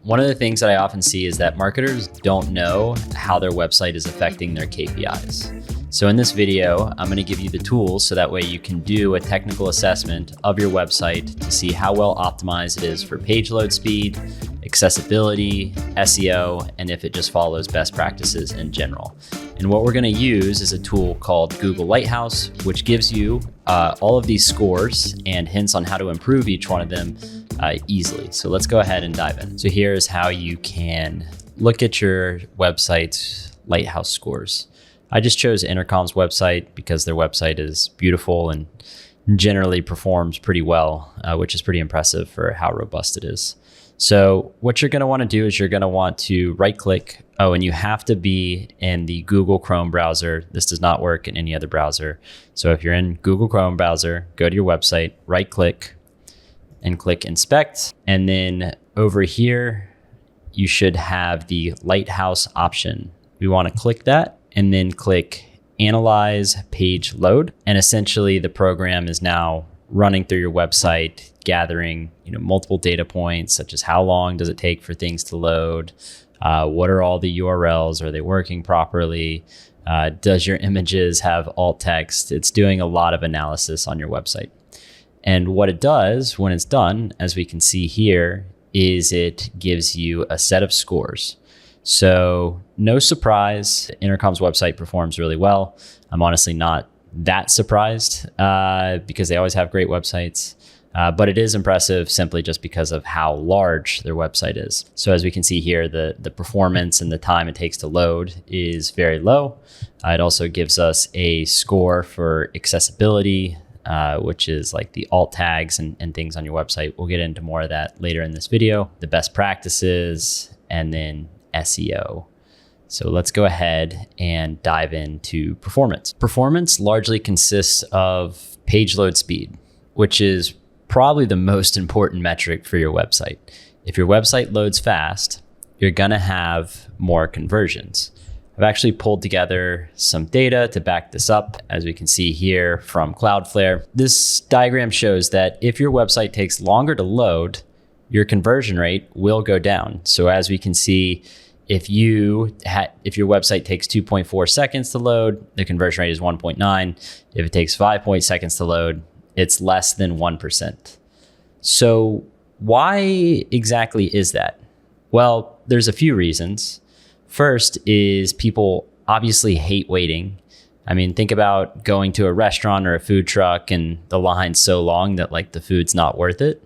One of the things that I often see is that marketers don't know how their website is affecting their KPIs. So in this video, I'm going to give you the tools so that way you can do a technical assessment of your website to see how well optimized it is for page load speed, accessibility, SEO, and if it just follows best practices in general. And what we're going to use is a tool called Google Lighthouse, which gives you all of these scores and hints on how to improve each one of them easily. So let's go ahead and dive in. So here's how you can look at your website's Lighthouse scores. I just chose Intercom's website because their website is beautiful and generally performs pretty well, which is pretty impressive for how robust it is. So what you're going to want to do is you're going to want to right click. Oh, and you have to be in the Google Chrome browser. This does not work in any other browser. So if you're in Google Chrome browser, go to your website, right click and click inspect. And then over here, you should have the Lighthouse option. We want to click that and then click analyze page load. And essentially the program is now running through your website, gathering multiple data points, such as how long does it take for things to load? What are all the URLs? Are they working properly? Does your images have alt text? It's doing a lot of analysis on your website. And what it does when it's done, as we can see here, is it gives you a set of scores. So no surprise, Intercom's website performs really well. I'm honestly not that surprised because they always have great websites. But it is impressive simply just because of how large their website is. So as we can see here, the performance and the time it takes to load is very low. It also gives us a score for accessibility, which is like the alt tags and things on your website. We'll get into more of that later in this video. The best practices, and then SEO. So let's go ahead and dive into performance. Performance largely consists of page load speed, which is probably the most important metric for your website. If your website loads fast, you're gonna have more conversions. I've actually pulled together some data to back this up, as we can see here from Cloudflare. This diagram shows that if your website takes longer to load, your conversion rate will go down. So as we can see, if your website takes 2.4 seconds to load, the conversion rate is 1.9. If it takes 5 seconds to load, it's less than 1%. So why exactly is that? Well, there's a few reasons. First is people obviously hate waiting. I mean, think about going to a restaurant or a food truck and the line's so long that the food's not worth it.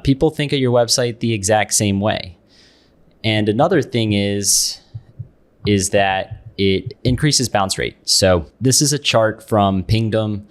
People think of your website the exact same way. And another thing is that it increases bounce rate. So this is a chart from Pingdom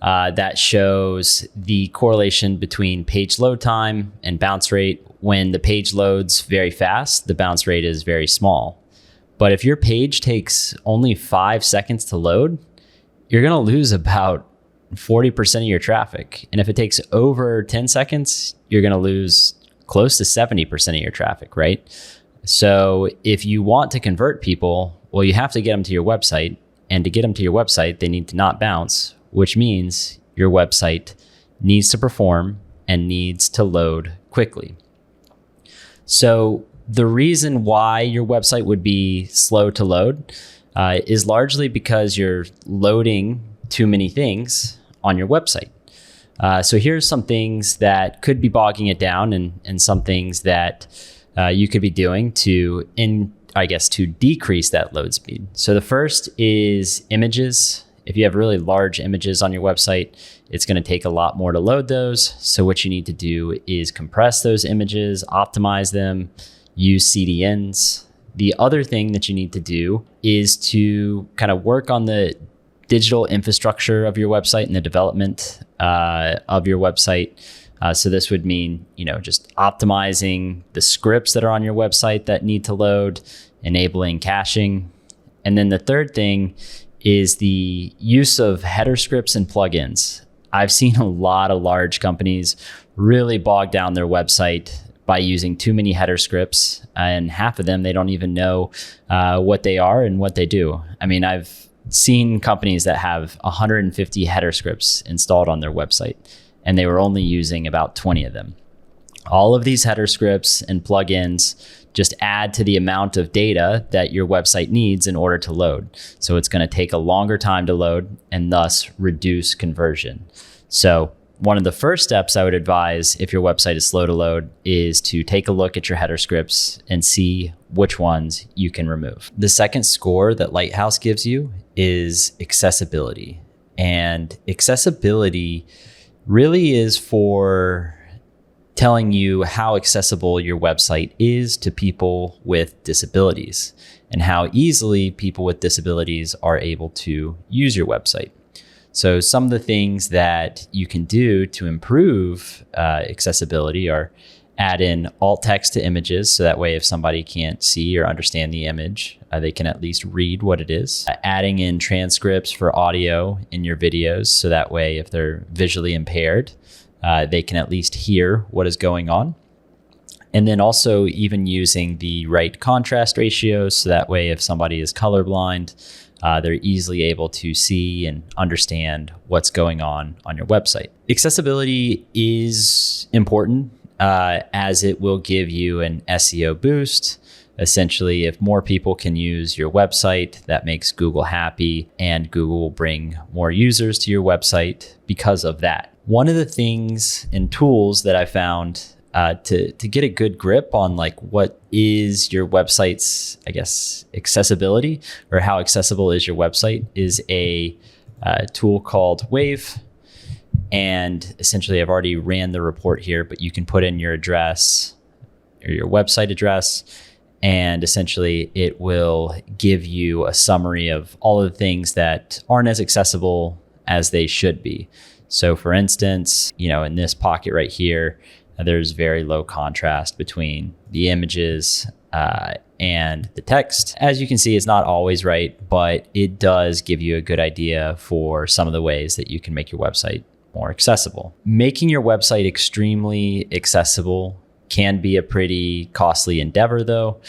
that shows the correlation between page load time and bounce rate. When the page loads very fast, the bounce rate is very small. But if your page takes only 5 seconds to load, you're going to lose about 40% of your traffic. And if it takes over 10 seconds, you're going to lose close to 70% of your traffic, right? So if you want to convert people, well, you have to get them to your website. And to get them to your website, they need to not bounce, which means your website needs to perform and needs to load quickly. So the reason why your website would be slow to load is largely because you're loading too many things on your website. So here's some things that could be bogging it down and some things that you could be doing to decrease that load speed. So the first is images. If you have really large images on your website, it's going to take a lot more to load those. So what you need to do is compress those images, optimize them, use CDNs. The other thing that you need to do is to kind of work on the digital infrastructure of your website and the development of your website. So this would mean, just optimizing the scripts that are on your website that need to load, enabling caching. And then the third thing is the use of header scripts and plugins. I've seen a lot of large companies really bog down their website by using too many header scripts, and half of them, they don't even know what they are and what they do. I mean, I've seen companies that have 150 header scripts installed on their website, and they were only using about 20 of them. All of these header scripts and plugins just add to the amount of data that your website needs in order to load. So it's going to take a longer time to load and thus reduce conversion. So one of the first steps I would advise if your website is slow to load is to take a look at your header scripts and see which ones you can remove. The second score that Lighthouse gives you is accessibility. And accessibility really is for telling you how accessible your website is to people with disabilities and how easily people with disabilities are able to use your website. So some of the things that you can do to improve accessibility are add in alt text to images. So that way, if somebody can't see or understand the image, they can at least read what it is. Adding in transcripts for audio in your videos. So that way, if they're visually impaired, they can at least hear what is going on. And then also even using the right contrast ratios. So that way, if somebody is colorblind, they're easily able to see and understand what's going on your website. Accessibility is important as it will give you an SEO boost. Essentially, if more people can use your website, that makes Google happy, and Google will bring more users to your website because of that. One of the things and tools that I found to get a good grip on like what is your website's, I guess, accessibility or how accessible is your website is a tool called Wave. And essentially, I've already ran the report here, but you can put in your address or your website address, and essentially it will give you a summary of all of the things that aren't as accessible as they should be. So for instance, in this pocket right here, there's very low contrast between the images and the text. As you can see, it's not always right, but it does give you a good idea for some of the ways that you can make your website more accessible. Making your website extremely accessible can be a pretty costly endeavor though.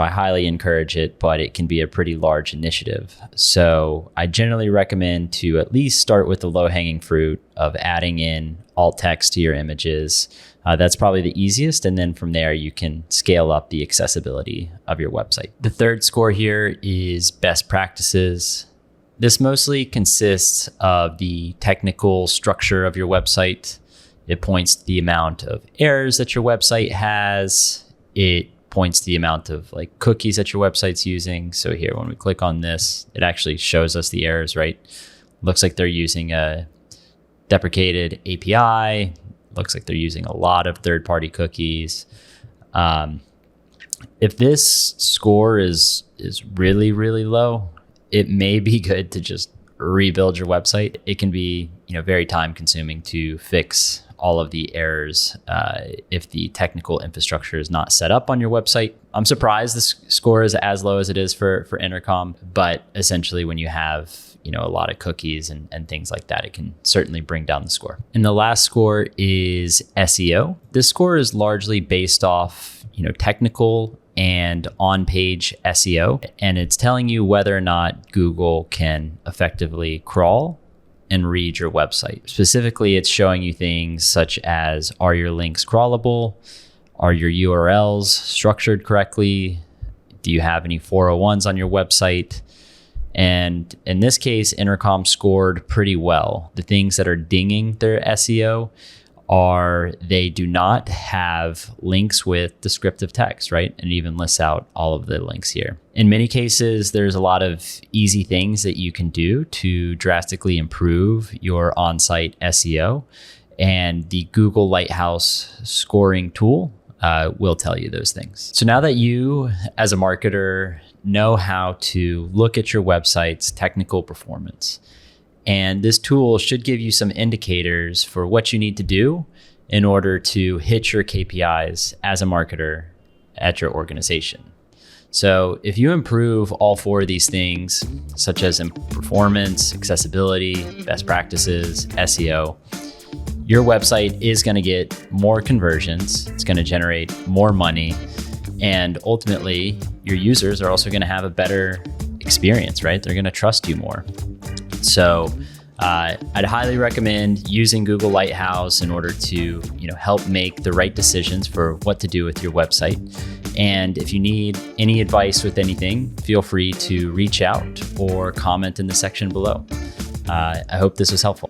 I highly encourage it, but it can be a pretty large initiative. So I generally recommend to at least start with the low-hanging fruit of adding in alt text to your images. That's probably the easiest. And then from there, you can scale up the accessibility of your website. The third score here is best practices. This mostly consists of the technical structure of your website. It points to the amount of errors that your website has. It points to the amount of cookies that your website's using. So here, when we click on this, it actually shows us the errors, right? Looks like they're using a deprecated API. Looks like they're using a lot of third-party cookies. If this score is really, really low, it may be good to just rebuild your website. It can be, very time consuming to fix all of the errors if the technical infrastructure is not set up on your website. I'm surprised this score is as low as it is for Intercom, but essentially when you have a lot of cookies and things like that, it can certainly bring down the score. And the last score is SEO. This score is largely based off technical and on-page SEO, and it's telling you whether or not Google can effectively crawl and read your website. Specifically, it's showing you things such as, are your links crawlable? Are your URLs structured correctly? Do you have any 401s on your website? And in this case, Intercom scored pretty well. The things that are dinging their SEO are they do not have links with descriptive text, right? And it even lists out all of the links here. In many cases, there's a lot of easy things that you can do to drastically improve your on-site SEO. And the Google Lighthouse scoring tool will tell you those things. So now that you, as a marketer, know how to look at your website's technical performance, and this tool should give you some indicators for what you need to do in order to hit your KPIs as a marketer at your organization. So if you improve all four of these things, such as performance, accessibility, best practices, SEO, your website is going to get more conversions. It's going to generate more money. And ultimately, your users are also going to have a better experience, right? They're going to trust you more. So I'd highly recommend using Google Lighthouse in order to help make the right decisions for what to do with your website. And if you need any advice with anything, feel free to reach out or comment in the section below. I hope this was helpful.